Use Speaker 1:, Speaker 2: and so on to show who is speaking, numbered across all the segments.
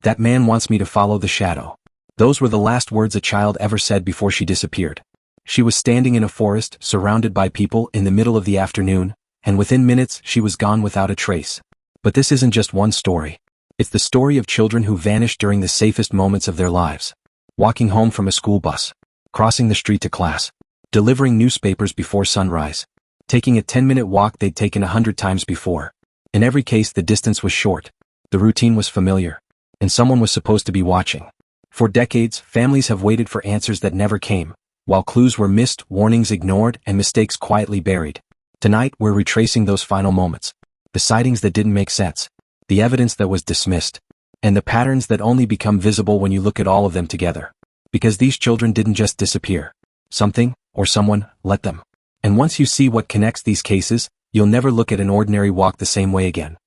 Speaker 1: That man wants me to follow the shadow. Those were the last words a child ever said before she disappeared. She was standing in a forest, surrounded by people, in the middle of the afternoon, and within minutes she was gone without a trace. But this isn't just one story. It's the story of children who vanished during the safest moments of their lives. Walking home from a school bus, crossing the street to class, delivering newspapers before sunrise, taking a 10-minute walk they'd taken 100 times before. In every case, the distance was short, the routine was familiar, and someone was supposed to be watching. For decades, families have waited for answers that never came, while clues were missed, warnings ignored, and mistakes quietly buried. Tonight, we're retracing those final moments. The sightings that didn't make sense, the evidence that was dismissed, and the patterns that only become visible when you look at all of them together. Because these children didn't just disappear. Something, or someone, let them. And once you see what connects these cases, you'll never look at an ordinary walk the same way again.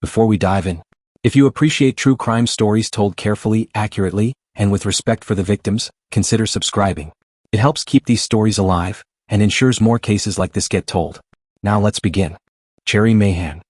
Speaker 1: Before we dive in, if you appreciate true crime stories told carefully, accurately, and with respect for the victims, consider subscribing. It helps keep these stories alive, and ensures more cases like this get told. Now let's begin. Cherry Mahan.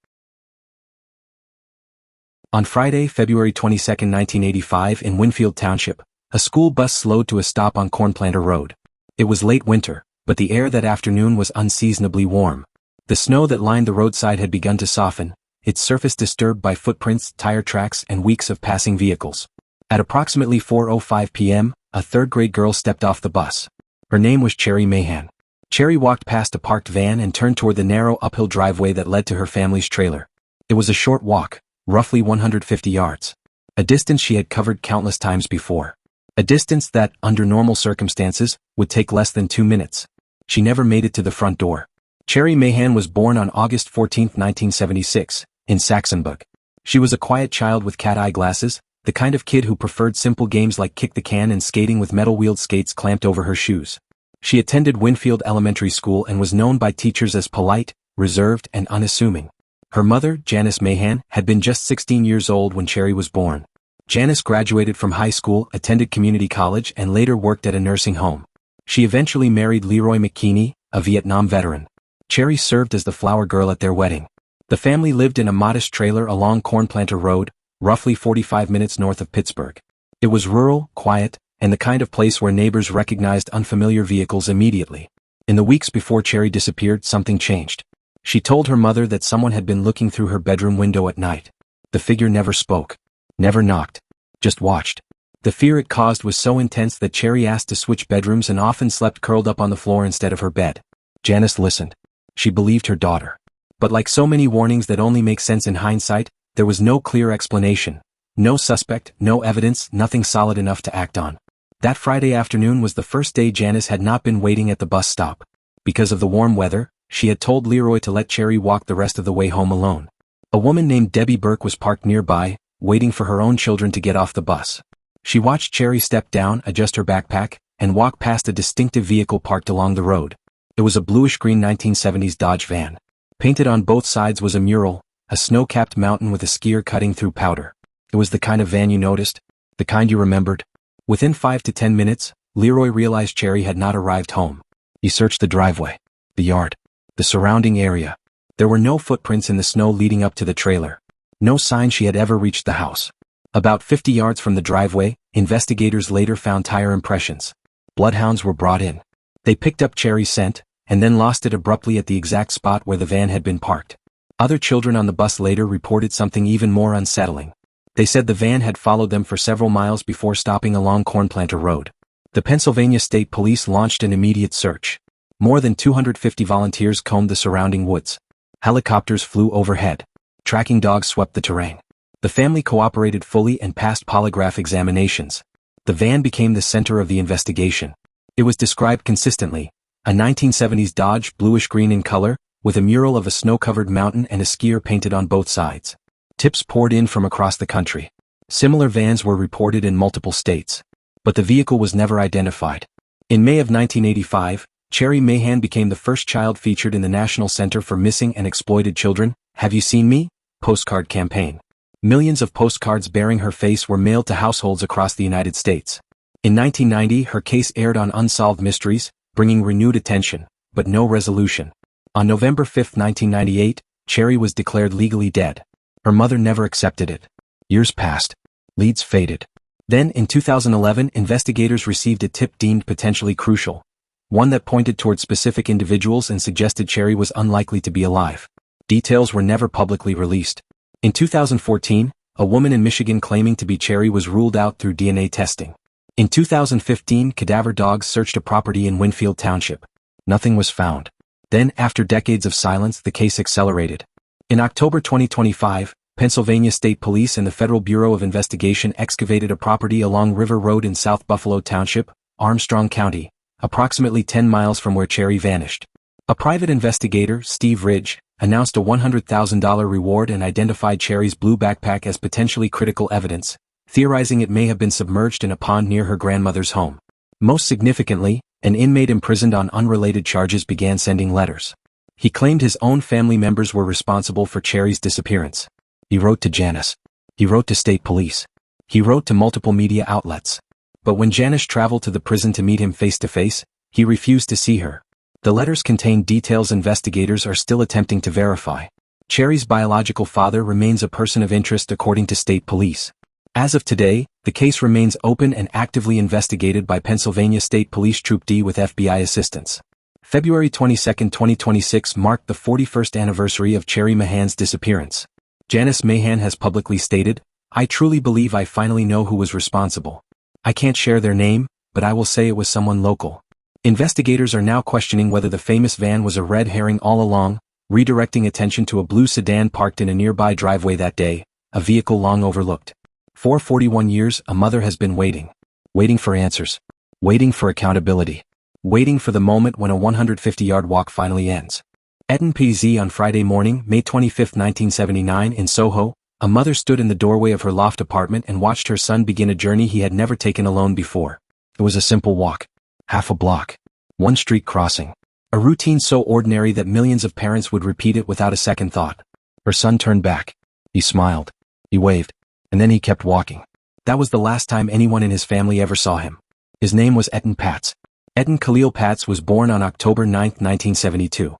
Speaker 1: On Friday, February 22, 1985, in Winfield Township, a school bus slowed to a stop on Cornplanter Road. It was late winter, but the air that afternoon was unseasonably warm. The snow that lined the roadside had begun to soften, its surface disturbed by footprints, tire tracks, and weeks of passing vehicles. At approximately 4:05 p.m., a third-grade girl stepped off the bus. Her name was Cherry Mahan. Cherry walked past a parked van and turned toward the narrow uphill driveway that led to her family's trailer. It was a short walk, roughly 150 yards. A distance she had covered countless times before. A distance that, under normal circumstances, would take less than 2 minutes. She never made it to the front door. Cherry Mahan was born on August 14, 1976, in Saxonburg. She was a quiet child with cat-eye glasses, the kind of kid who preferred simple games like kick the can and skating with metal-wheeled skates clamped over her shoes. She attended Winfield Elementary School and was known by teachers as polite, reserved, and unassuming. Her mother, Janice Mahan, had been just 16 years old when Cherry was born. Janice graduated from high school, attended community college, and later worked at a nursing home. She eventually married Leroy McKinney, a Vietnam veteran. Cherry served as the flower girl at their wedding. The family lived in a modest trailer along Cornplanter Road, roughly 45 minutes north of Pittsburgh. It was rural, quiet, and the kind of place where neighbors recognized unfamiliar vehicles immediately. In the weeks before Cherry disappeared, something changed. She told her mother that someone had been looking through her bedroom window at night. The figure never spoke, never knocked, just watched. The fear it caused was so intense that Cherry asked to switch bedrooms and often slept curled up on the floor instead of her bed. Janice listened. She believed her daughter. But like so many warnings that only make sense in hindsight, there was no clear explanation. No suspect, no evidence, nothing solid enough to act on. That Friday afternoon was the first day Janice had not been waiting at the bus stop. Because of the warm weather, she had told Leroy to let Cherry walk the rest of the way home alone. A woman named Debbie Burke was parked nearby, waiting for her own children to get off the bus. She watched Cherry step down, adjust her backpack, and walk past a distinctive vehicle parked along the road. It was a bluish-green 1970s Dodge van. Painted on both sides was a mural, a snow-capped mountain with a skier cutting through powder. It was the kind of van you noticed, the kind you remembered. Within 5 to 10 minutes, Leroy realized Cherry had not arrived home. He searched the driveway, the yard, the surrounding area. There were no footprints in the snow leading up to the trailer. No sign she had ever reached the house. About 50 yards from the driveway, investigators later found tire impressions. Bloodhounds were brought in. They picked up Cherry's scent, and then lost it abruptly at the exact spot where the van had been parked. Other children on the bus later reported something even more unsettling. They said the van had followed them for several miles before stopping along Cornplanter Road. The Pennsylvania State Police launched an immediate search. More than 250 volunteers combed the surrounding woods. Helicopters flew overhead. Tracking dogs swept the terrain. The family cooperated fully and passed polygraph examinations. The van became the center of the investigation. It was described consistently, a 1970s Dodge, bluish-green in color, with a mural of a snow-covered mountain and a skier painted on both sides. Tips poured in from across the country. Similar vans were reported in multiple states. But the vehicle was never identified. In May of 1985, Cherry Mahan became the first child featured in the National Center for Missing and Exploited Children, Have You Seen Me? Postcard campaign. Millions of postcards bearing her face were mailed to households across the United States. In 1990, her case aired on Unsolved Mysteries, bringing renewed attention, but no resolution. On November 5, 1998, Cherry was declared legally dead. Her mother never accepted it. Years passed. Leads faded. Then, in 2011, investigators received a tip deemed potentially crucial. One that pointed toward specific individuals and suggested Cherry was unlikely to be alive. Details were never publicly released. In 2014, a woman in Michigan claiming to be Cherry was ruled out through DNA testing. In 2015, cadaver dogs searched a property in Winfield Township. Nothing was found. Then, after decades of silence, the case accelerated. In October 2025, Pennsylvania State Police and the Federal Bureau of Investigation excavated a property along River Road in South Buffalo Township, Armstrong County, approximately 10 miles from where Cherry vanished. A private investigator, Steve Ridge, announced a $100,000 reward and identified Cherry's blue backpack as potentially critical evidence, theorizing it may have been submerged in a pond near her grandmother's home. Most significantly, an inmate imprisoned on unrelated charges began sending letters. He claimed his own family members were responsible for Cherry's disappearance. He wrote to Janice. He wrote to state police. He wrote to multiple media outlets. But when Janice traveled to the prison to meet him face-to-face, he refused to see her. The letters contained details investigators are still attempting to verify. Cherry's biological father remains a person of interest according to state police. As of today, the case remains open and actively investigated by Pennsylvania State Police Troop D with FBI assistance. February 22, 2026 marked the 41st anniversary of Cherry Mahan's disappearance. Janice Mahan has publicly stated, "I truly believe I finally know who was responsible. I can't share their name, but I will say it was someone local." Investigators are now questioning whether the famous van was a red herring all along, redirecting attention to a blue sedan parked in a nearby driveway that day, a vehicle long overlooked. For 41 years, a mother has been waiting. Waiting for answers. Waiting for accountability. Waiting for the moment when a 150-yard walk finally ends. Etten PZ on Friday morning, May 25, 1979 in Soho, a mother stood in the doorway of her loft apartment and watched her son begin a journey he had never taken alone before. It was a simple walk. Half a block. One street crossing. A routine so ordinary that millions of parents would repeat it without a second thought. Her son turned back. He smiled. He waved. And then he kept walking. That was the last time anyone in his family ever saw him. His name was Etten Patz. Etten Khalil Patz was born on October 9, 1972.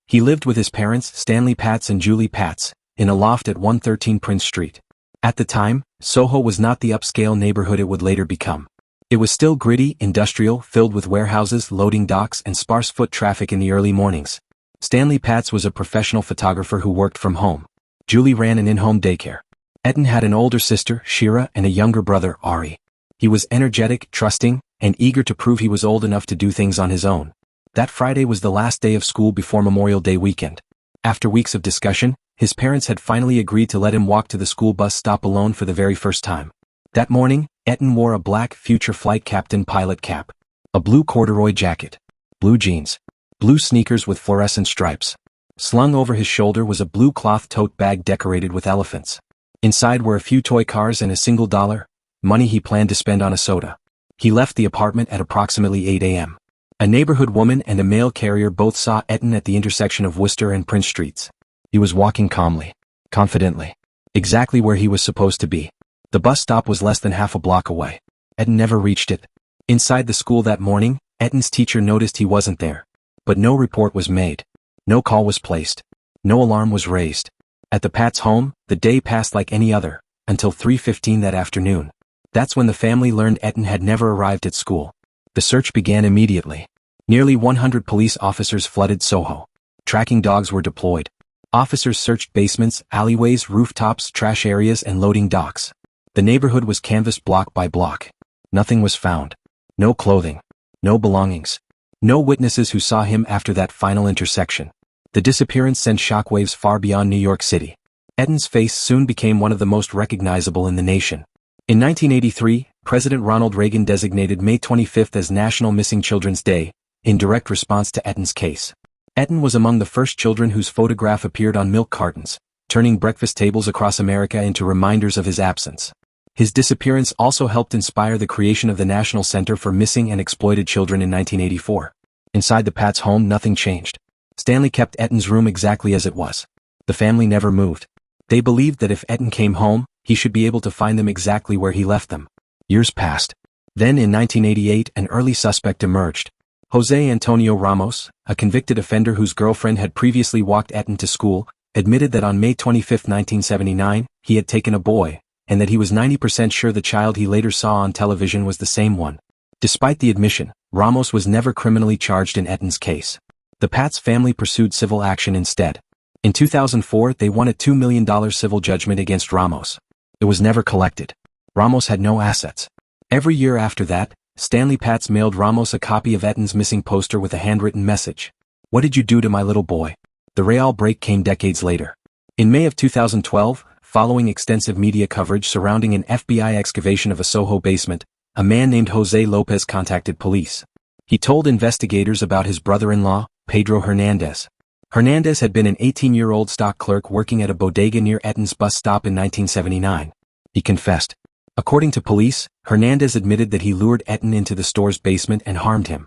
Speaker 1: He lived with his parents, Stanley Patz and Julie Patz, in a loft at 113 Prince Street. At the time, Soho was not the upscale neighborhood it would later become. It was still gritty, industrial, filled with warehouses, loading docks, and sparse foot traffic in the early mornings. Stanley Patz was a professional photographer who worked from home. Julie ran an in-home daycare. Etten had an older sister, Shira, and a younger brother, Ari. He was energetic, trusting, and eager to prove he was old enough to do things on his own. That Friday was the last day of school before Memorial Day weekend. After weeks of discussion, his parents had finally agreed to let him walk to the school bus stop alone for the very first time. That morning, Etten wore a black future flight captain pilot cap, a blue corduroy jacket, blue jeans, blue sneakers with fluorescent stripes. Slung over his shoulder was a blue cloth tote bag decorated with elephants. Inside were a few toy cars and a single dollar, money he planned to spend on a soda. He left the apartment at approximately 8 a.m. A neighborhood woman and a mail carrier both saw Etten at the intersection of Worcester and Prince Streets. He was walking calmly, confidently, exactly where he was supposed to be. The bus stop was less than half a block away. Etten never reached it. Inside the school that morning, Etten's teacher noticed he wasn't there. But no report was made. No call was placed. No alarm was raised. At the Patz home, the day passed like any other, until 3:15 that afternoon. That's when the family learned Etten had never arrived at school. The search began immediately. Nearly 100 police officers flooded Soho. Tracking dogs were deployed. Officers searched basements, alleyways, rooftops, trash areas, and loading docks. The neighborhood was canvassed block by block. Nothing was found. No clothing. No belongings. No witnesses who saw him after that final intersection. The disappearance sent shockwaves far beyond New York City. Etten's face soon became one of the most recognizable in the nation. In 1983, President Ronald Reagan designated May 25 as National Missing Children's Day, in direct response to Etten's case. Etten was among the first children whose photograph appeared on milk cartons, turning breakfast tables across America into reminders of his absence. His disappearance also helped inspire the creation of the National Center for Missing and Exploited Children in 1984. Inside the Patz home, nothing changed. Stanley kept Etten's room exactly as it was. The family never moved. They believed that if Etten came home, he should be able to find them exactly where he left them. Years passed. Then in 1988, an early suspect emerged. Jose Antonio Ramos, a convicted offender whose girlfriend had previously walked Etten to school, admitted that on May 25, 1979, he had taken a boy, and that he was 90% sure the child he later saw on television was the same one. Despite the admission, Ramos was never criminally charged in Etton's case. The Pats family pursued civil action instead. In 2004, they won a $2 million civil judgment against Ramos. It was never collected. Ramos had no assets. Every year after that, Stanley Pats mailed Ramos a copy of Etton's missing poster with a handwritten message. "What did you do to my little boy?" The real break came decades later. In May of 2012, following extensive media coverage surrounding an FBI excavation of a Soho basement, a man named Jose Lopez contacted police. He told investigators about his brother-in-law, Pedro Hernandez. Hernandez had been an 18-year-old stock clerk working at a bodega near Etton's bus stop in 1979. He confessed. According to police, Hernandez admitted that he lured Etton into the store's basement and harmed him.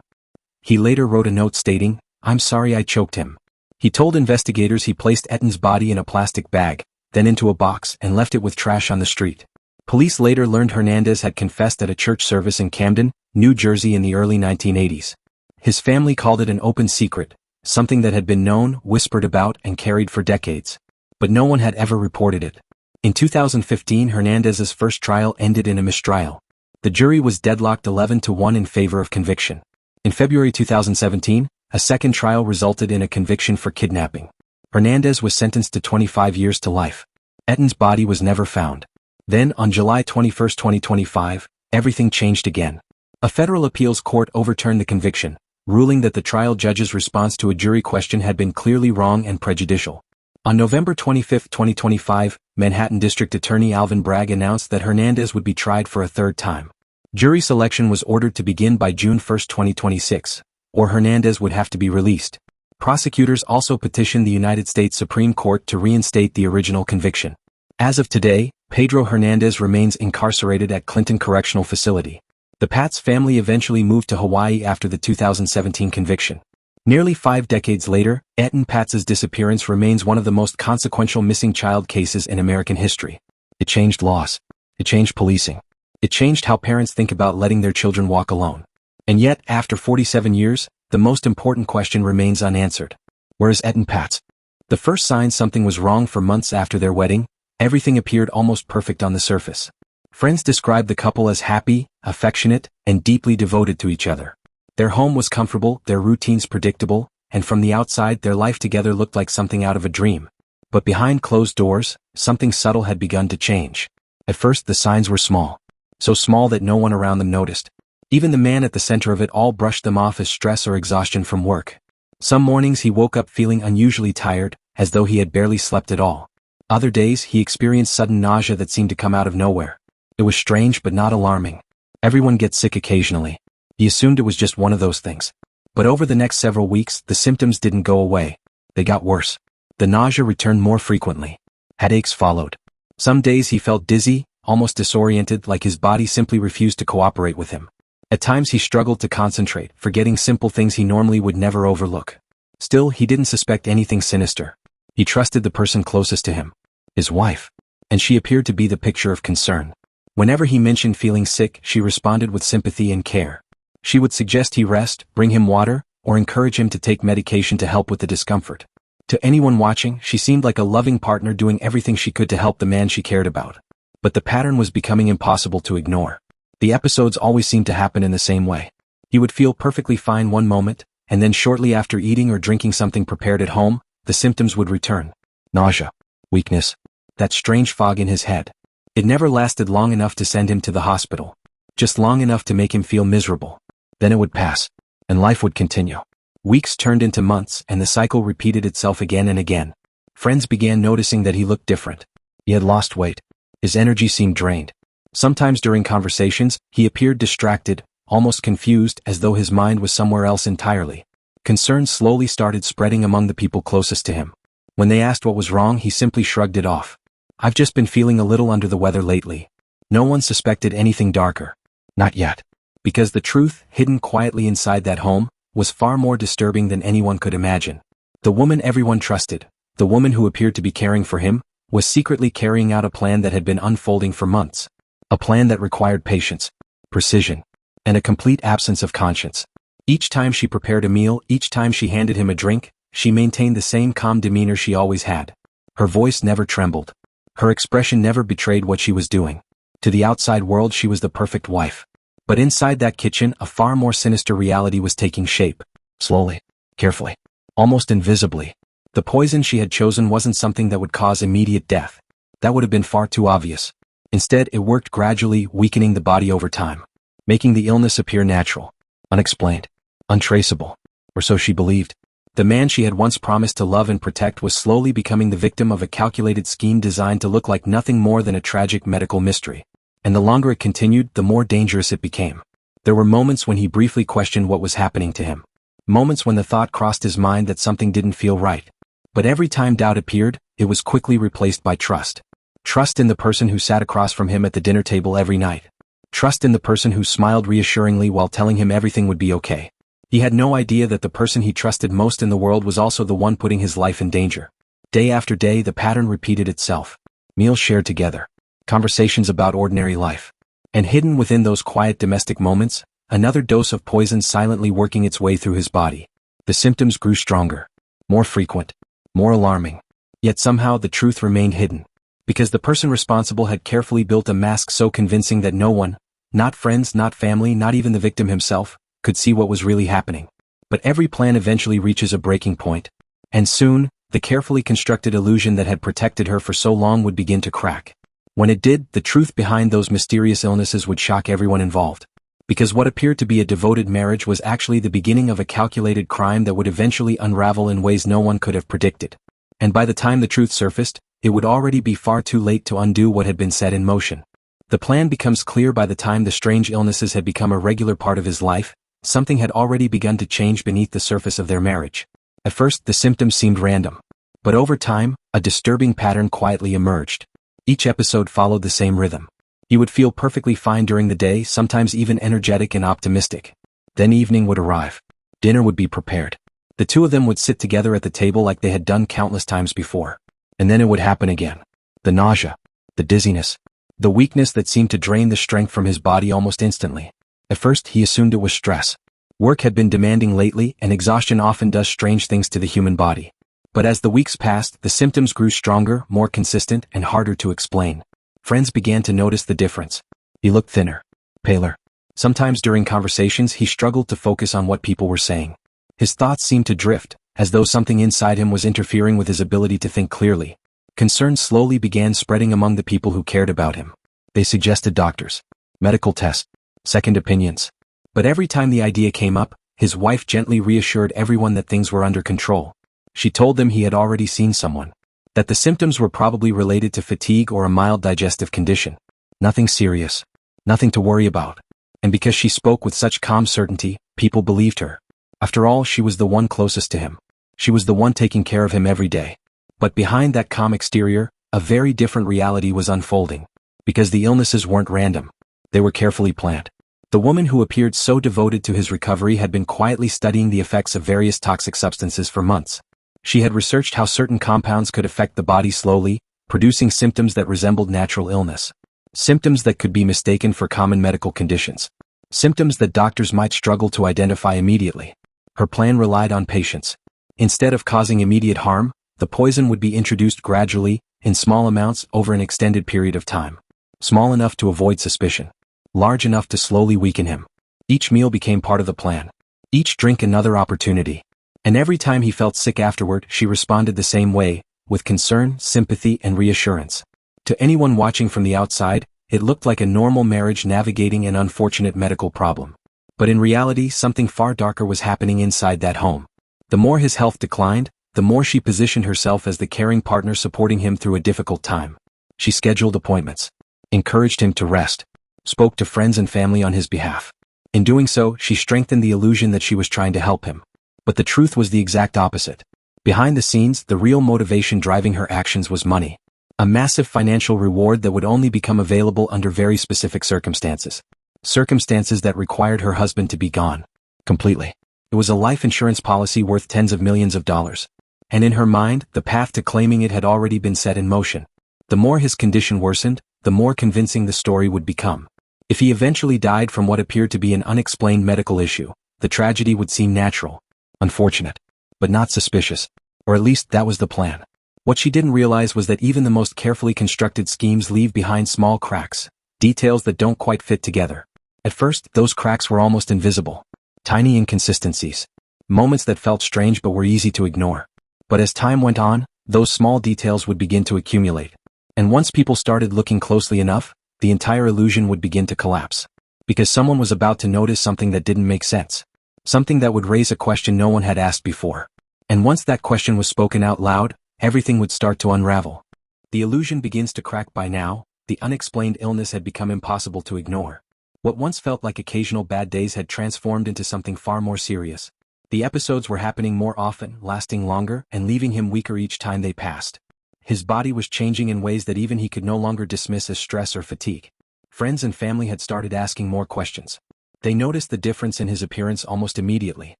Speaker 1: He later wrote a note stating, "I'm sorry I choked him." He told investigators he placed Etton's body in a plastic bag, then into a box and left it with trash on the street. Police later learned Hernandez had confessed at a church service in Camden, New Jersey in the early 1980s. His family called it an open secret, something that had been known, whispered about, and carried for decades. But no one had ever reported it. In 2015, Hernandez's first trial ended in a mistrial. The jury was deadlocked 11-1 in favor of conviction. In February 2017, a second trial resulted in a conviction for kidnapping. Hernandez was sentenced to 25 years to life. Etton's body was never found. Then, on July 21, 2025, everything changed again. A federal appeals court overturned the conviction, ruling that the trial judge's response to a jury question had been clearly wrong and prejudicial. On November 25, 2025, Manhattan District Attorney Alvin Bragg announced that Hernandez would be tried for a third time. Jury selection was ordered to begin by June 1, 2026, or Hernandez would have to be released. Prosecutors also petitioned the United States Supreme Court to reinstate the original conviction. As of today, Pedro Hernandez remains incarcerated at Clinton Correctional Facility. The Pats family eventually moved to Hawaii after the 2017 conviction. Nearly 5 decades later, Etton Pats' disappearance remains one of the most consequential missing child cases in American history. It changed laws. It changed policing. It changed how parents think about letting their children walk alone. And yet, after 47 years, the most important question remains unanswered. Where is Etton Pats? The first sign something was wrong for months after their wedding, everything appeared almost perfect on the surface. Friends described the couple as happy, affectionate, and deeply devoted to each other. Their home was comfortable, their routines predictable, and from the outside their life together looked like something out of a dream. But behind closed doors, something subtle had begun to change. At first the signs were small. So small that no one around them noticed. Even the man at the center of it all brushed them off as stress or exhaustion from work. Some mornings he woke up feeling unusually tired, as though he had barely slept at all. Other days he experienced sudden nausea that seemed to come out of nowhere. It was strange but not alarming. Everyone gets sick occasionally. He assumed it was just one of those things. But over the next several weeks, the symptoms didn't go away. They got worse. The nausea returned more frequently. Headaches followed. Some days he felt dizzy, almost disoriented, like his body simply refused to cooperate with him. At times he struggled to concentrate, forgetting simple things he normally would never overlook. Still, he didn't suspect anything sinister. He trusted the person closest to him. His wife. And she appeared to be the picture of concern. Whenever he mentioned feeling sick, she responded with sympathy and care. She would suggest he rest, bring him water, or encourage him to take medication to help with the discomfort. To anyone watching, she seemed like a loving partner doing everything she could to help the man she cared about. But the pattern was becoming impossible to ignore. The episodes always seemed to happen in the same way. He would feel perfectly fine one moment, and then shortly after eating or drinking something prepared at home, the symptoms would return. Nausea. Weakness. That strange fog in his head. It never lasted long enough to send him to the hospital. Just long enough to make him feel miserable. Then it would pass. And life would continue. Weeks turned into months, and the cycle repeated itself again and again. Friends began noticing that he looked different. He had lost weight. His energy seemed drained. Sometimes during conversations, he appeared distracted, almost confused, as though his mind was somewhere else entirely. Concern slowly started spreading among the people closest to him. When they asked what was wrong, he simply shrugged it off. "I've just been feeling a little under the weather lately." No one suspected anything darker. Not yet. Because the truth, hidden quietly inside that home, was far more disturbing than anyone could imagine. The woman everyone trusted, the woman who appeared to be caring for him, was secretly carrying out a plan that had been unfolding for months. A plan that required patience, precision, and a complete absence of conscience. Each time she prepared a meal, each time she handed him a drink, she maintained the same calm demeanor she always had. Her voice never trembled. Her expression never betrayed what she was doing. To the outside world she was the perfect wife. But inside that kitchen a far more sinister reality was taking shape. Slowly, carefully, almost invisibly. The poison she had chosen wasn't something that would cause immediate death. That would have been far too obvious. Instead, it worked gradually, weakening the body over time, making the illness appear natural, unexplained, untraceable, or so she believed. The man she had once promised to love and protect was slowly becoming the victim of a calculated scheme designed to look like nothing more than a tragic medical mystery. And the longer it continued, the more dangerous it became. There were moments when he briefly questioned what was happening to him. Moments when the thought crossed his mind that something didn't feel right. But every time doubt appeared, it was quickly replaced by trust. Trust in the person who sat across from him at the dinner table every night. Trust in the person who smiled reassuringly while telling him everything would be okay. He had no idea that the person he trusted most in the world was also the one putting his life in danger. Day after day the pattern repeated itself. Meals shared together. Conversations about ordinary life. And hidden within those quiet domestic moments, another dose of poison silently working its way through his body. The symptoms grew stronger. More frequent. More alarming. Yet somehow the truth remained hidden. Because the person responsible had carefully built a mask so convincing that no one, not friends, not family, not even the victim himself, could see what was really happening. But every plan eventually reaches a breaking point. And soon, the carefully constructed illusion that had protected her for so long would begin to crack. When it did, the truth behind those mysterious illnesses would shock everyone involved. Because what appeared to be a devoted marriage was actually the beginning of a calculated crime that would eventually unravel in ways no one could have predicted. And by the time the truth surfaced, it would already be far too late to undo what had been set in motion. The plan becomes clear by the time the strange illnesses had become a regular part of his life. Something had already begun to change beneath the surface of their marriage. At first, the symptoms seemed random. But over time, a disturbing pattern quietly emerged. Each episode followed the same rhythm. He would feel perfectly fine during the day, sometimes even energetic and optimistic. Then evening would arrive. Dinner would be prepared. The two of them would sit together at the table like they had done countless times before. And then it would happen again. The nausea. The dizziness. The weakness that seemed to drain the strength from his body almost instantly. At first, he assumed it was stress. Work had been demanding lately, and exhaustion often does strange things to the human body. But as the weeks passed, the symptoms grew stronger, more consistent, and harder to explain. Friends began to notice the difference. He looked thinner, paler. Sometimes during conversations, he struggled to focus on what people were saying. His thoughts seemed to drift, as though something inside him was interfering with his ability to think clearly. Concern slowly began spreading among the people who cared about him. They suggested doctors, medical tests, second opinions. But every time the idea came up, his wife gently reassured everyone that things were under control. She told them he had already seen someone. That the symptoms were probably related to fatigue or a mild digestive condition. Nothing serious. Nothing to worry about. And because she spoke with such calm certainty, people believed her. After all, she was the one closest to him. She was the one taking care of him every day. But behind that calm exterior, a very different reality was unfolding. Because the illnesses weren't random. They were carefully planned. The woman who appeared so devoted to his recovery had been quietly studying the effects of various toxic substances for months. She had researched how certain compounds could affect the body slowly, producing symptoms that resembled natural illness. Symptoms that could be mistaken for common medical conditions. Symptoms that doctors might struggle to identify immediately. Her plan relied on patience. Instead of causing immediate harm, the poison would be introduced gradually, in small amounts over an extended period of time. Small enough to avoid suspicion. Large enough to slowly weaken him. Each meal became part of the plan. Each drink another opportunity. And every time he felt sick afterward, she responded the same way, with concern, sympathy, and reassurance. To anyone watching from the outside, it looked like a normal marriage navigating an unfortunate medical problem. But in reality, something far darker was happening inside that home. The more his health declined, the more she positioned herself as the caring partner supporting him through a difficult time. She scheduled appointments. Encouraged him to rest. Spoke to friends and family on his behalf. In doing so, she strengthened the illusion that she was trying to help him. But the truth was the exact opposite. Behind the scenes, the real motivation driving her actions was money. A massive financial reward that would only become available under very specific circumstances. Circumstances that required her husband to be gone. Completely. It was a life insurance policy worth tens of millions of dollars. And in her mind, the path to claiming it had already been set in motion. The more his condition worsened, the more convincing the story would become. If he eventually died from what appeared to be an unexplained medical issue, the tragedy would seem natural. Unfortunate. But not suspicious. Or at least that was the plan. What she didn't realize was that even the most carefully constructed schemes leave behind small cracks, details that don't quite fit together. At first, those cracks were almost invisible. Tiny inconsistencies. Moments that felt strange but were easy to ignore. But as time went on, those small details would begin to accumulate. And once people started looking closely enough, the entire illusion would begin to collapse. Because someone was about to notice something that didn't make sense. Something that would raise a question no one had asked before. And once that question was spoken out loud, everything would start to unravel. The illusion begins to crack. By now, the unexplained illness had become impossible to ignore. What once felt like occasional bad days had transformed into something far more serious. The episodes were happening more often, lasting longer, and leaving him weaker each time they passed. His body was changing in ways that even he could no longer dismiss as stress or fatigue. Friends and family had started asking more questions. They noticed the difference in his appearance almost immediately.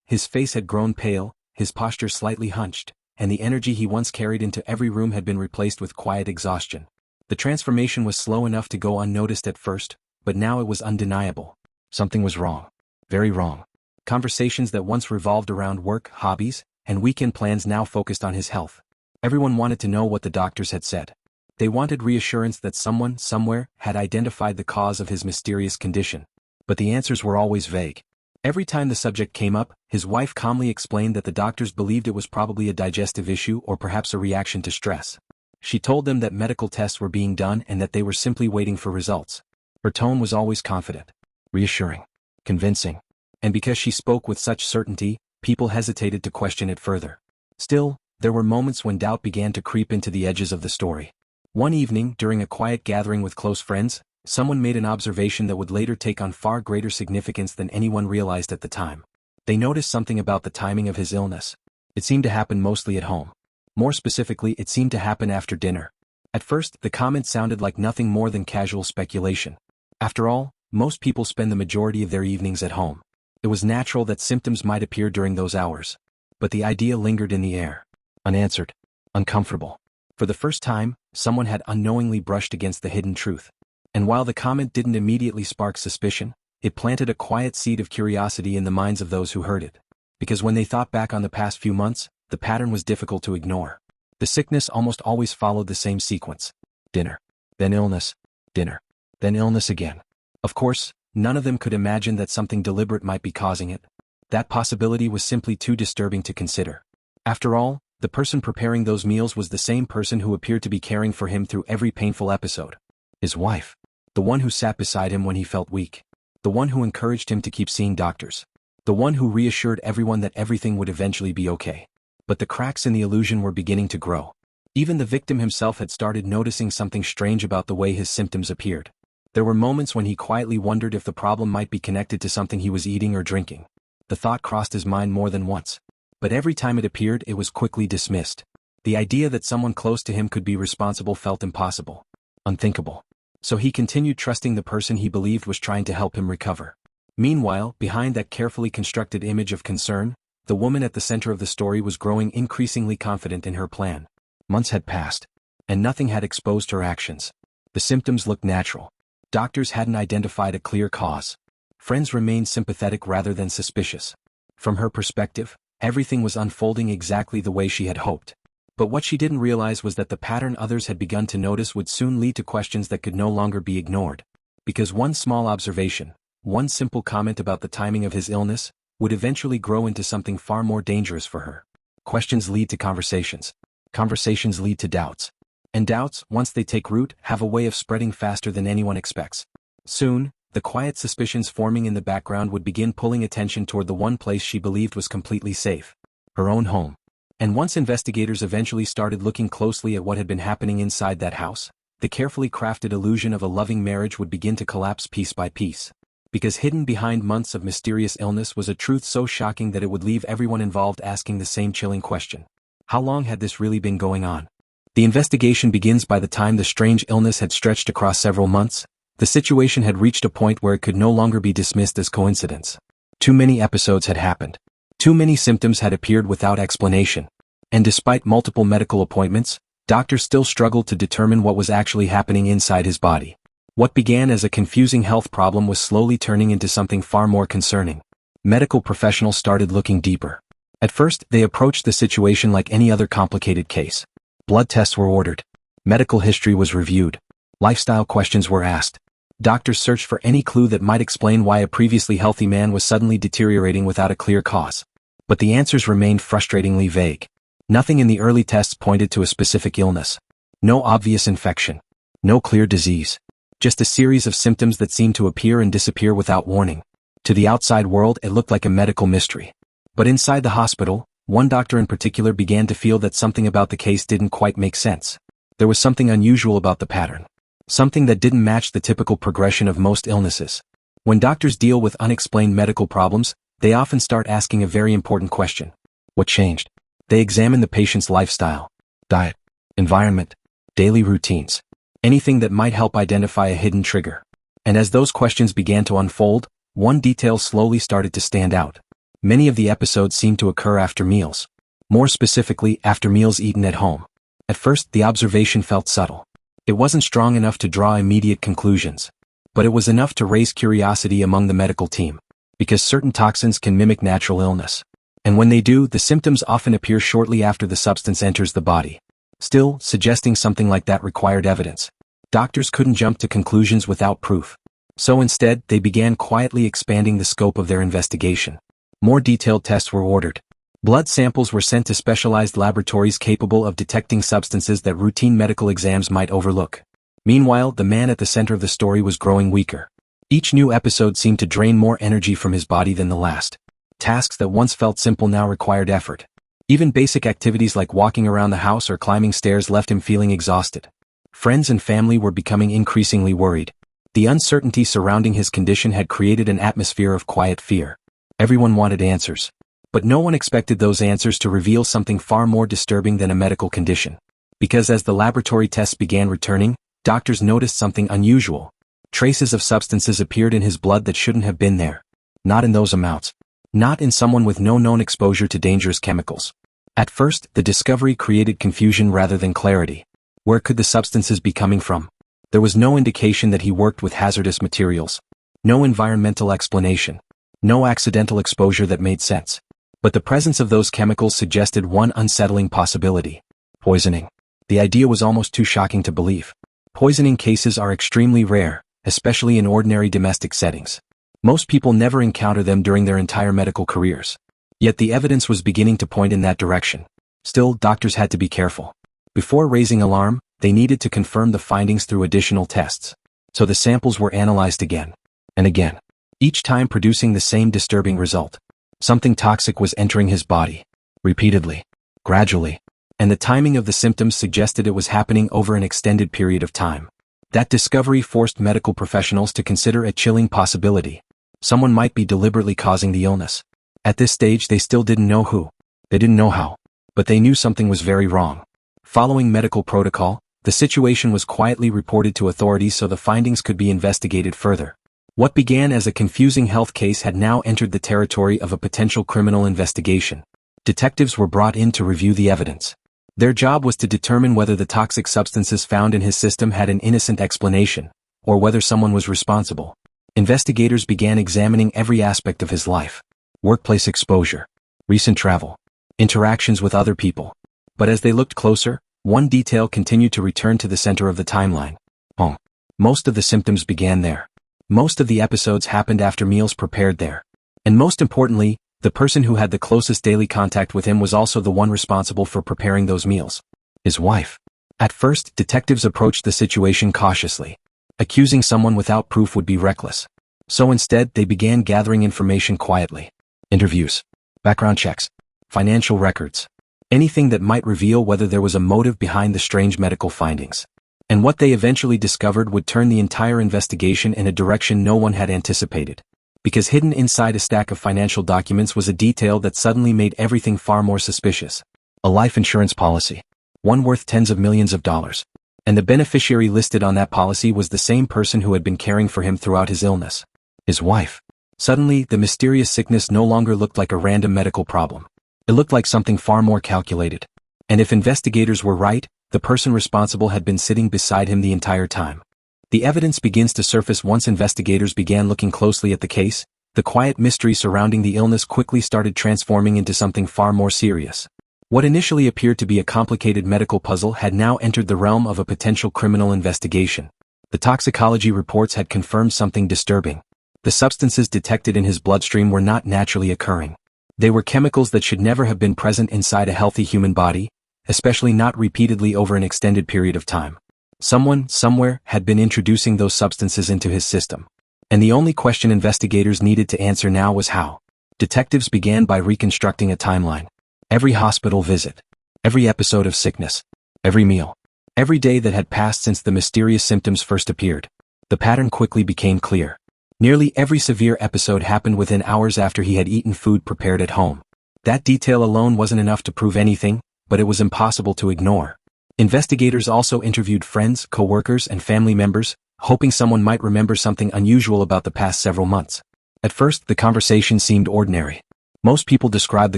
Speaker 1: His face had grown pale, his posture slightly hunched, and the energy he once carried into every room had been replaced with quiet exhaustion. The transformation was slow enough to go unnoticed at first, but now it was undeniable. Something was wrong. Very wrong. Conversations that once revolved around work, hobbies, and weekend plans now focused on his health. Everyone wanted to know what the doctors had said. They wanted reassurance that someone, somewhere, had identified the cause of his mysterious condition. But the answers were always vague. Every time the subject came up, his wife calmly explained that the doctors believed it was probably a digestive issue or perhaps a reaction to stress. She told them that medical tests were being done and that they were simply waiting for results. Her tone was always confident, reassuring, convincing. And because she spoke with such certainty, people hesitated to question it further. Still, there were moments when doubt began to creep into the edges of the story. One evening, during a quiet gathering with close friends, someone made an observation that would later take on far greater significance than anyone realized at the time. They noticed something about the timing of his illness. It seemed to happen mostly at home. More specifically, it seemed to happen after dinner. At first, the comment sounded like nothing more than casual speculation. After all, most people spend the majority of their evenings at home. It was natural that symptoms might appear during those hours. But the idea lingered in the air. Unanswered. Uncomfortable. For the first time, someone had unknowingly brushed against the hidden truth. And while the comment didn't immediately spark suspicion, it planted a quiet seed of curiosity in the minds of those who heard it. Because when they thought back on the past few months, the pattern was difficult to ignore. The sickness almost always followed the same sequence. Dinner. Then illness. Dinner. Then illness again. Of course, none of them could imagine that something deliberate might be causing it. That possibility was simply too disturbing to consider. After all, the person preparing those meals was the same person who appeared to be caring for him through every painful episode. His wife. The one who sat beside him when he felt weak. The one who encouraged him to keep seeing doctors. The one who reassured everyone that everything would eventually be okay. But the cracks in the illusion were beginning to grow. Even the victim himself had started noticing something strange about the way his symptoms appeared. There were moments when he quietly wondered if the problem might be connected to something he was eating or drinking. The thought crossed his mind more than once. But every time it appeared, it was quickly dismissed. The idea that someone close to him could be responsible felt impossible. Unthinkable. So he continued trusting the person he believed was trying to help him recover. Meanwhile, behind that carefully constructed image of concern, the woman at the center of the story was growing increasingly confident in her plan. Months had passed, and nothing had exposed her actions. The symptoms looked natural. Doctors hadn't identified a clear cause. Friends remained sympathetic rather than suspicious. From her perspective, everything was unfolding exactly the way she had hoped. But what she didn't realize was that the pattern others had begun to notice would soon lead to questions that could no longer be ignored. Because one small observation, one simple comment about the timing of his illness, would eventually grow into something far more dangerous for her. Questions lead to conversations. Conversations lead to doubts. And doubts, once they take root, have a way of spreading faster than anyone expects. Soon, the quiet suspicions forming in the background would begin pulling attention toward the one place she believed was completely safe. Her own home. And once investigators eventually started looking closely at what had been happening inside that house, the carefully crafted illusion of a loving marriage would begin to collapse piece by piece. Because hidden behind months of mysterious illness was a truth so shocking that it would leave everyone involved asking the same chilling question. How long had this really been going on? The investigation begins. By the time the strange illness had stretched across several months, the situation had reached a point where it could no longer be dismissed as coincidence. Too many episodes had happened. Too many symptoms had appeared without explanation. And despite multiple medical appointments, doctors still struggled to determine what was actually happening inside his body. What began as a confusing health problem was slowly turning into something far more concerning. Medical professionals started looking deeper. At first, they approached the situation like any other complicated case. Blood tests were ordered. Medical history was reviewed. Lifestyle questions were asked. Doctors searched for any clue that might explain why a previously healthy man was suddenly deteriorating without a clear cause. But the answers remained frustratingly vague. Nothing in the early tests pointed to a specific illness. No obvious infection. No clear disease. Just a series of symptoms that seemed to appear and disappear without warning. To the outside world, it looked like a medical mystery. But inside the hospital, one doctor in particular began to feel that something about the case didn't quite make sense. There was something unusual about the pattern. Something that didn't match the typical progression of most illnesses. When doctors deal with unexplained medical problems, they often start asking a very important question. What changed? They examine the patient's lifestyle, diet, environment, daily routines, anything that might help identify a hidden trigger. And as those questions began to unfold, one detail slowly started to stand out. Many of the episodes seemed to occur after meals. More specifically, after meals eaten at home. At first, the observation felt subtle. It wasn't strong enough to draw immediate conclusions. But it was enough to raise curiosity among the medical team. Because certain toxins can mimic natural illness. And when they do, the symptoms often appear shortly after the substance enters the body. Still, suggesting something like that required evidence. Doctors couldn't jump to conclusions without proof. So instead, they began quietly expanding the scope of their investigation. More detailed tests were ordered. Blood samples were sent to specialized laboratories capable of detecting substances that routine medical exams might overlook. Meanwhile, the man at the center of the story was growing weaker. Each new episode seemed to drain more energy from his body than the last. Tasks that once felt simple now required effort. Even basic activities like walking around the house or climbing stairs left him feeling exhausted. Friends and family were becoming increasingly worried. The uncertainty surrounding his condition had created an atmosphere of quiet fear. Everyone wanted answers. But no one expected those answers to reveal something far more disturbing than a medical condition. Because as the laboratory tests began returning, doctors noticed something unusual. Traces of substances appeared in his blood that shouldn't have been there. Not in those amounts. Not in someone with no known exposure to dangerous chemicals. At first, the discovery created confusion rather than clarity. Where could the substances be coming from? There was no indication that he worked with hazardous materials. No environmental explanation. No accidental exposure that made sense. But the presence of those chemicals suggested one unsettling possibility. Poisoning. The idea was almost too shocking to believe. Poisoning cases are extremely rare, especially in ordinary domestic settings. Most people never encounter them during their entire medical careers. Yet the evidence was beginning to point in that direction. Still, doctors had to be careful. Before raising alarm, they needed to confirm the findings through additional tests. So the samples were analyzed again and again, each time producing the same disturbing result. Something toxic was entering his body. Repeatedly. Gradually. And the timing of the symptoms suggested it was happening over an extended period of time. That discovery forced medical professionals to consider a chilling possibility. Someone might be deliberately causing the illness. At this stage, they still didn't know who. They didn't know how. But they knew something was very wrong. Following medical protocol, the situation was quietly reported to authorities so the findings could be investigated further. What began as a confusing health case had now entered the territory of a potential criminal investigation. Detectives were brought in to review the evidence. Their job was to determine whether the toxic substances found in his system had an innocent explanation, or whether someone was responsible. Investigators began examining every aspect of his life. Workplace exposure, recent travel, interactions with other people. But as they looked closer, one detail continued to return to the center of the timeline. Home. Most of the symptoms began there. Most of the episodes happened after meals prepared there. And most importantly, the person who had the closest daily contact with him was also the one responsible for preparing those meals. His wife. At first, detectives approached the situation cautiously. Accusing someone without proof would be reckless. So instead, they began gathering information quietly. Interviews. Background checks. Financial records. Anything that might reveal whether there was a motive behind the strange medical findings. And what they eventually discovered would turn the entire investigation in a direction no one had anticipated. Because hidden inside a stack of financial documents was a detail that suddenly made everything far more suspicious. A life insurance policy. One worth tens of millions of dollars. And the beneficiary listed on that policy was the same person who had been caring for him throughout his illness. His wife. Suddenly, the mysterious sickness no longer looked like a random medical problem. It looked like something far more calculated. And if investigators were right, the person responsible had been sitting beside him the entire time. The evidence begins to surface once investigators began looking closely at the case. The quiet mystery surrounding the illness quickly started transforming into something far more serious. What initially appeared to be a complicated medical puzzle had now entered the realm of a potential criminal investigation. The toxicology reports had confirmed something disturbing. The substances detected in his bloodstream were not naturally occurring. They were chemicals that should never have been present inside a healthy human body, especially not repeatedly over an extended period of time. Someone, somewhere, had been introducing those substances into his system. And the only question investigators needed to answer now was how. Detectives began by reconstructing a timeline. Every hospital visit. Every episode of sickness. Every meal. Every day that had passed since the mysterious symptoms first appeared. The pattern quickly became clear. Nearly every severe episode happened within hours after he had eaten food prepared at home. That detail alone wasn't enough to prove anything, but it was impossible to ignore. Investigators also interviewed friends, co-workers, and family members, hoping someone might remember something unusual about the past several months. At first, the conversation seemed ordinary. Most people described the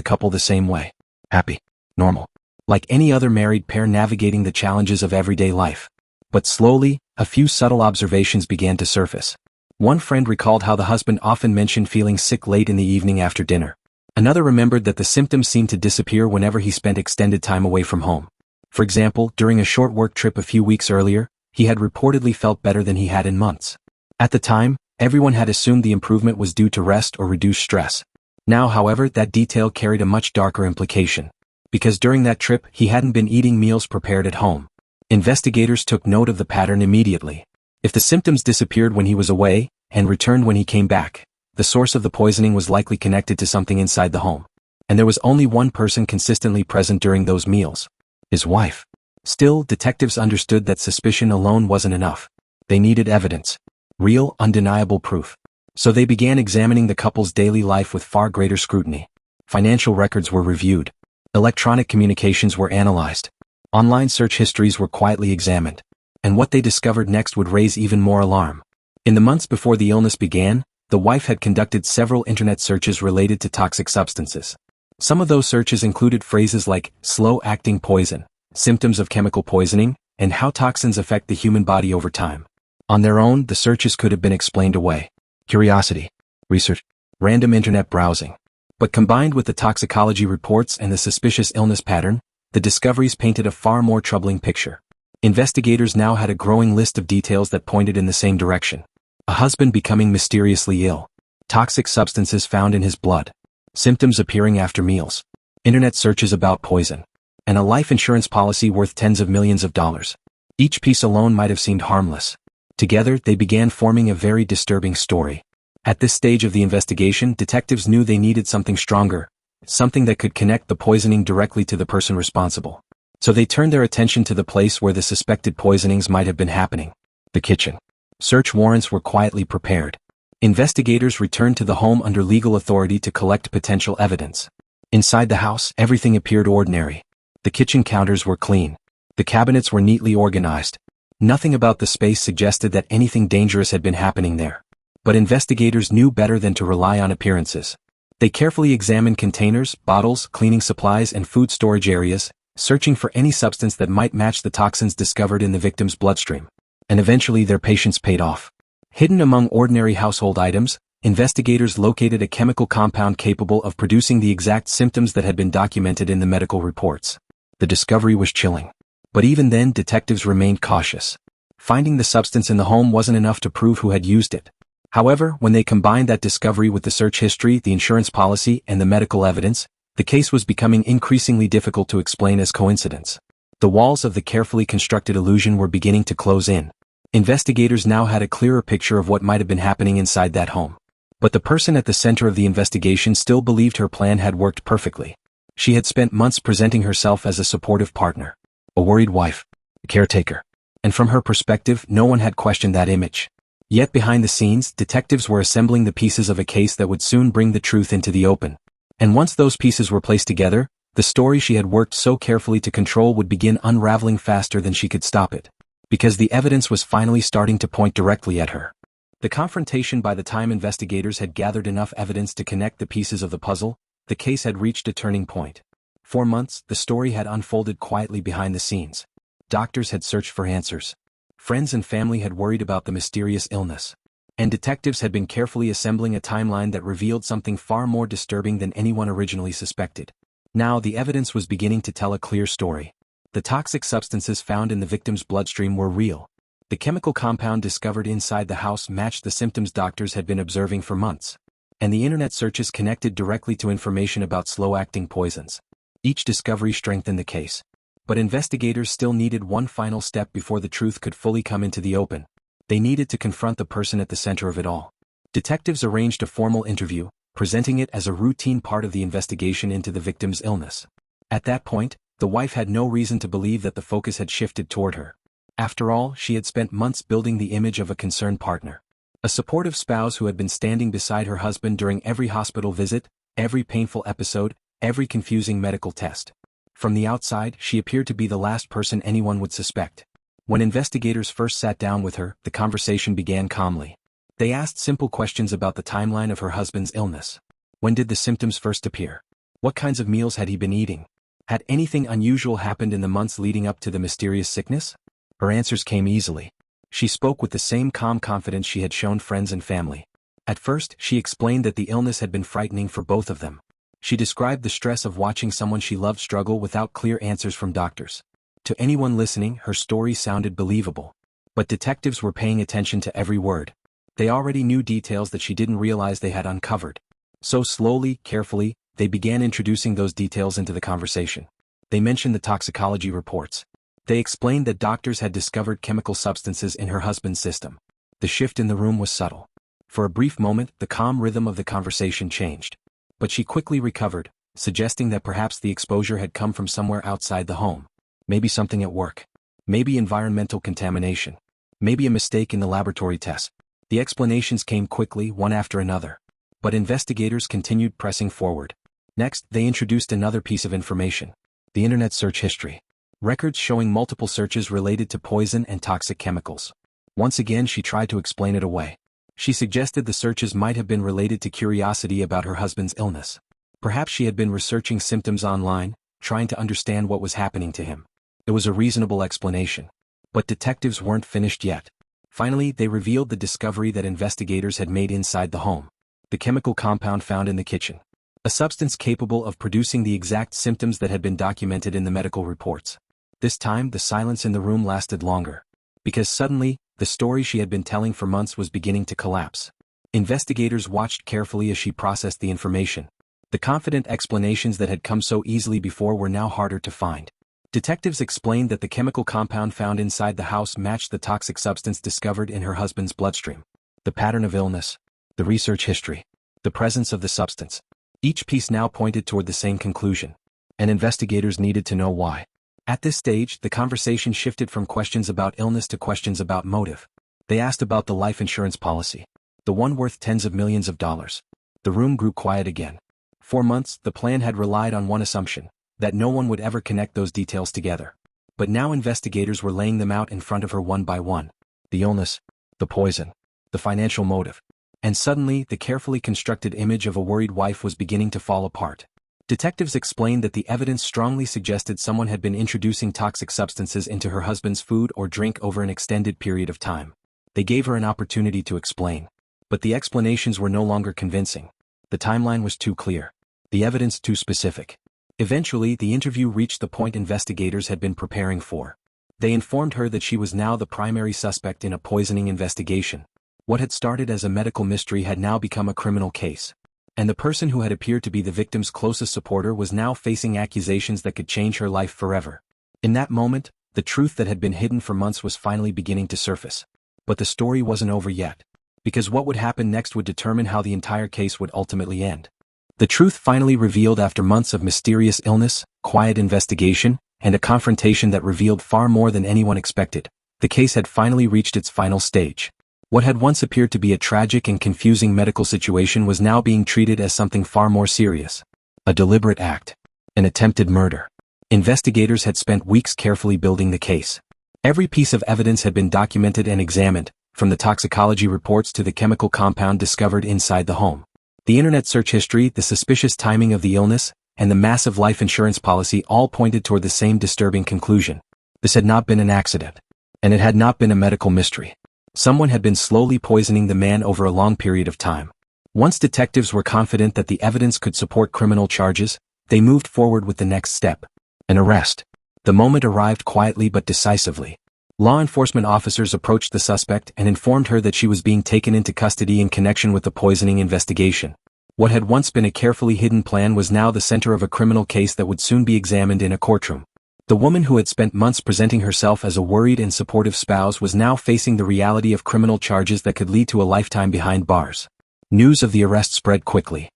Speaker 1: couple the same way. Happy. Normal. Like any other married pair navigating the challenges of everyday life. But slowly, a few subtle observations began to surface. One friend recalled how the husband often mentioned feeling sick late in the evening after dinner. Another remembered that the symptoms seemed to disappear whenever he spent extended time away from home. For example, during a short work trip a few weeks earlier, he had reportedly felt better than he had in months. At the time, everyone had assumed the improvement was due to rest or reduced stress. Now, however, that detail carried a much darker implication. Because during that trip, he hadn't been eating meals prepared at home. Investigators took note of the pattern immediately. If the symptoms disappeared when he was away, and returned when he came back, the source of the poisoning was likely connected to something inside the home. And there was only one person consistently present during those meals. His wife. Still, detectives understood that suspicion alone wasn't enough. They needed evidence. Real, undeniable proof. So they began examining the couple's daily life with far greater scrutiny. Financial records were reviewed. Electronic communications were analyzed. Online search histories were quietly examined. And what they discovered next would raise even more alarm. In the months before the illness began, the wife had conducted several internet searches related to toxic substances. Some of those searches included phrases like slow-acting poison, symptoms of chemical poisoning, and how toxins affect the human body over time. On their own, the searches could have been explained away. Curiosity, research, random internet browsing. But combined with the toxicology reports and the suspicious illness pattern, the discoveries painted a far more troubling picture. Investigators now had a growing list of details that pointed in the same direction. A husband becoming mysteriously ill. Toxic substances found in his blood. Symptoms appearing after meals. Internet searches about poison. And a life insurance policy worth tens of millions of dollars. Each piece alone might have seemed harmless. Together, they began forming a very disturbing story. At this stage of the investigation, detectives knew they needed something stronger. Something that could connect the poisoning directly to the person responsible. So they turned their attention to the place where the suspected poisonings might have been happening. The kitchen. Search warrants were quietly prepared. Investigators returned to the home under legal authority to collect potential evidence. Inside the house, everything appeared ordinary. The kitchen counters were clean. The cabinets were neatly organized. Nothing about the space suggested that anything dangerous had been happening there. But investigators knew better than to rely on appearances. They carefully examined containers, bottles, cleaning supplies, and food storage areas, searching for any substance that might match the toxins discovered in the victim's bloodstream. And eventually their patience paid off. Hidden among ordinary household items, investigators located a chemical compound capable of producing the exact symptoms that had been documented in the medical reports. The discovery was chilling. But even then, detectives remained cautious. Finding the substance in the home wasn't enough to prove who had used it. However, when they combined that discovery with the search history, the insurance policy, and the medical evidence, the case was becoming increasingly difficult to explain as coincidence. The walls of the carefully constructed illusion were beginning to close in. Investigators now had a clearer picture of what might have been happening inside that home. But the person at the center of the investigation still believed her plan had worked perfectly. She had spent months presenting herself as a supportive partner, a worried wife, a caretaker. And from her perspective, no one had questioned that image. Yet behind the scenes, detectives were assembling the pieces of a case that would soon bring the truth into the open. And once those pieces were placed together, the story she had worked so carefully to control would begin unraveling faster than she could stop it. Because the evidence was finally starting to point directly at her. The confrontation. By the time investigators had gathered enough evidence to connect the pieces of the puzzle, the case had reached a turning point. For months, the story had unfolded quietly behind the scenes. Doctors had searched for answers. Friends and family had worried about the mysterious illness. And detectives had been carefully assembling a timeline that revealed something far more disturbing than anyone originally suspected. Now the evidence was beginning to tell a clear story. The toxic substances found in the victim's bloodstream were real. The chemical compound discovered inside the house matched the symptoms doctors had been observing for months. And the internet searches connected directly to information about slow-acting poisons. Each discovery strengthened the case. But investigators still needed one final step before the truth could fully come into the open. They needed to confront the person at the center of it all. Detectives arranged a formal interview, presenting it as a routine part of the investigation into the victim's illness. At that point, the wife had no reason to believe that the focus had shifted toward her. After all, she had spent months building the image of a concerned partner. A supportive spouse who had been standing beside her husband during every hospital visit, every painful episode, every confusing medical test. From the outside, she appeared to be the last person anyone would suspect. When investigators first sat down with her, the conversation began calmly. They asked simple questions about the timeline of her husband's illness. When did the symptoms first appear? What kinds of meals had he been eating? Had anything unusual happened in the months leading up to the mysterious sickness? Her answers came easily. She spoke with the same calm confidence she had shown friends and family. At first, she explained that the illness had been frightening for both of them. She described the stress of watching someone she loved struggle without clear answers from doctors. To anyone listening, her story sounded believable. But detectives were paying attention to every word. They already knew details that she didn't realize they had uncovered. So slowly, carefully, they began introducing those details into the conversation. They mentioned the toxicology reports. They explained that doctors had discovered chemical substances in her husband's system. The shift in the room was subtle. For a brief moment, the calm rhythm of the conversation changed. But she quickly recovered, suggesting that perhaps the exposure had come from somewhere outside the home. Maybe something at work. Maybe environmental contamination. Maybe a mistake in the laboratory test. The explanations came quickly, one after another. But investigators continued pressing forward. Next, they introduced another piece of information. The internet search history. Records showing multiple searches related to poison and toxic chemicals. Once again, she tried to explain it away. She suggested the searches might have been related to curiosity about her husband's illness. Perhaps she had been researching symptoms online, trying to understand what was happening to him. It was a reasonable explanation. But detectives weren't finished yet. Finally, they revealed the discovery that investigators had made inside the home. The chemical compound found in the kitchen. A substance capable of producing the exact symptoms that had been documented in the medical reports. This time, the silence in the room lasted longer. Because suddenly, the story she had been telling for months was beginning to collapse. Investigators watched carefully as she processed the information. The confident explanations that had come so easily before were now harder to find. Detectives explained that the chemical compound found inside the house matched the toxic substance discovered in her husband's bloodstream. The pattern of illness. The research history. The presence of the substance. Each piece now pointed toward the same conclusion. And investigators needed to know why. At this stage, the conversation shifted from questions about illness to questions about motive. They asked about the life insurance policy. The one worth tens of millions of dollars. The room grew quiet again. For months, the plan had relied on one assumption, that no one would ever connect those details together. But now investigators were laying them out in front of her one by one. The illness, the poison, the financial motive. And suddenly, the carefully constructed image of a worried wife was beginning to fall apart. Detectives explained that the evidence strongly suggested someone had been introducing toxic substances into her husband's food or drink over an extended period of time. They gave her an opportunity to explain. But the explanations were no longer convincing. The timeline was too clear. The evidence too specific. Eventually, the interview reached the point investigators had been preparing for. They informed her that she was now the primary suspect in a poisoning investigation. What had started as a medical mystery had now become a criminal case. And the person who had appeared to be the victim's closest supporter was now facing accusations that could change her life forever. In that moment, the truth that had been hidden for months was finally beginning to surface. But the story wasn't over yet. Because what would happen next would determine how the entire case would ultimately end. The truth finally revealed after months of mysterious illness, quiet investigation, and a confrontation that revealed far more than anyone expected. The case had finally reached its final stage. What had once appeared to be a tragic and confusing medical situation was now being treated as something far more serious. A deliberate act. An attempted murder. Investigators had spent weeks carefully building the case. Every piece of evidence had been documented and examined, from the toxicology reports to the chemical compound discovered inside the home. The internet search history, the suspicious timing of the illness, and the massive life insurance policy all pointed toward the same disturbing conclusion. This had not been an accident. And it had not been a medical mystery. Someone had been slowly poisoning the man over a long period of time. Once detectives were confident that the evidence could support criminal charges, they moved forward with the next step. An arrest. The moment arrived quietly but decisively. Law enforcement officers approached the suspect and informed her that she was being taken into custody in connection with the poisoning investigation. What had once been a carefully hidden plan was now the center of a criminal case that would soon be examined in a courtroom. The woman who had spent months presenting herself as a worried and supportive spouse was now facing the reality of criminal charges that could lead to a lifetime behind bars. News of the arrest spread quickly.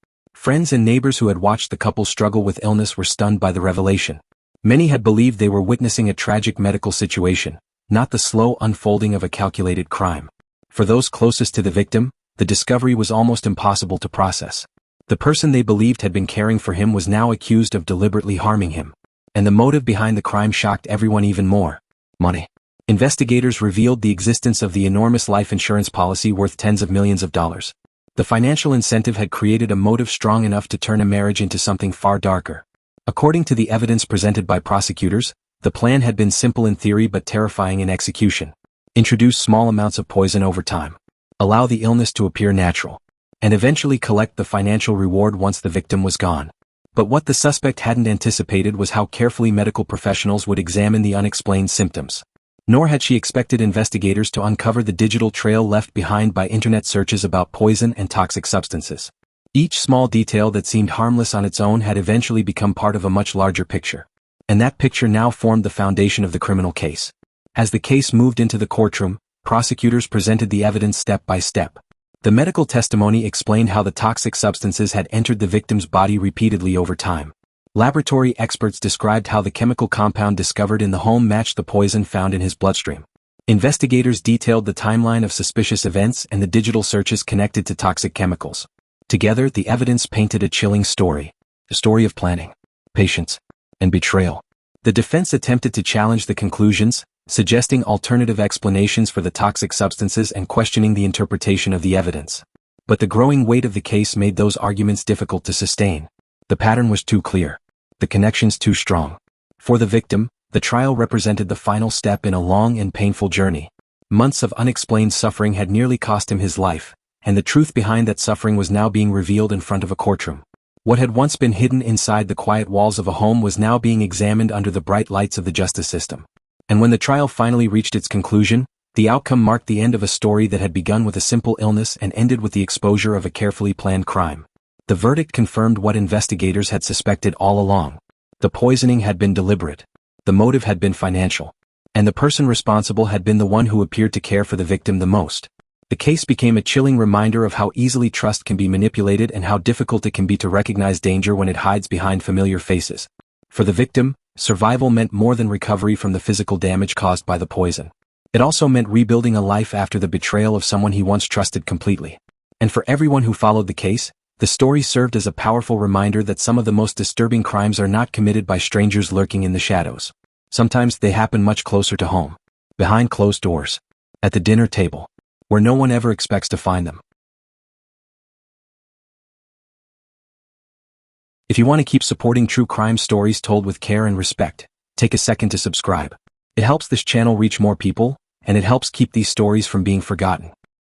Speaker 1: Friends and neighbors who had watched the couple struggle with illness were stunned by the revelation. Many had believed they were witnessing a tragic medical situation, not the slow unfolding of a calculated crime. For those closest to the victim, the discovery was almost impossible to process. The person they believed had been caring for him was now accused of deliberately harming him. And the motive behind the crime shocked everyone even more. Money. Investigators revealed the existence of the enormous life insurance policy worth tens of millions of dollars. The financial incentive had created a motive strong enough to turn a marriage into something far darker. According to the evidence presented by prosecutors, the plan had been simple in theory but terrifying in execution. Introduce small amounts of poison over time. Allow the illness to appear natural. And eventually collect the financial reward once the victim was gone. But what the suspect hadn't anticipated was how carefully medical professionals would examine the unexplained symptoms. Nor had she expected investigators to uncover the digital trail left behind by internet searches about poison and toxic substances. Each small detail that seemed harmless on its own had eventually become part of a much larger picture. And that picture now formed the foundation of the criminal case. As the case moved into the courtroom, prosecutors presented the evidence step by step. The medical testimony explained how the toxic substances had entered the victim's body repeatedly over time. Laboratory experts described how the chemical compound discovered in the home matched the poison found in his bloodstream. Investigators detailed the timeline of suspicious events and the digital searches connected to toxic chemicals. Together, the evidence painted a chilling story. A story of planning, patience, and betrayal. The defense attempted to challenge the conclusions, suggesting alternative explanations for the toxic substances and questioning the interpretation of the evidence. But the growing weight of the case made those arguments difficult to sustain. The pattern was too clear. The connections too strong. For the victim, the trial represented the final step in a long and painful journey. Months of unexplained suffering had nearly cost him his life, and the truth behind that suffering was now being revealed in front of a courtroom. What had once been hidden inside the quiet walls of a home was now being examined under the bright lights of the justice system. And when the trial finally reached its conclusion, the outcome marked the end of a story that had begun with a simple illness and ended with the exposure of a carefully planned crime. The verdict confirmed what investigators had suspected all along. The poisoning had been deliberate. The motive had been financial. And the person responsible had been the one who appeared to care for the victim the most. The case became a chilling reminder of how easily trust can be manipulated and how difficult it can be to recognize danger when it hides behind familiar faces. For the victim, survival meant more than recovery from the physical damage caused by the poison. It also meant rebuilding a life after the betrayal of someone he once trusted completely. And for everyone who followed the case, the story served as a powerful reminder that some of the most disturbing crimes are not committed by strangers lurking in the shadows. Sometimes they happen much closer to home. Behind closed doors. At the dinner table. Where no one ever expects to find them. If you want to keep supporting true crime stories told with care and respect, take a second to subscribe. It helps this channel reach more people, and it helps keep these stories from being forgotten.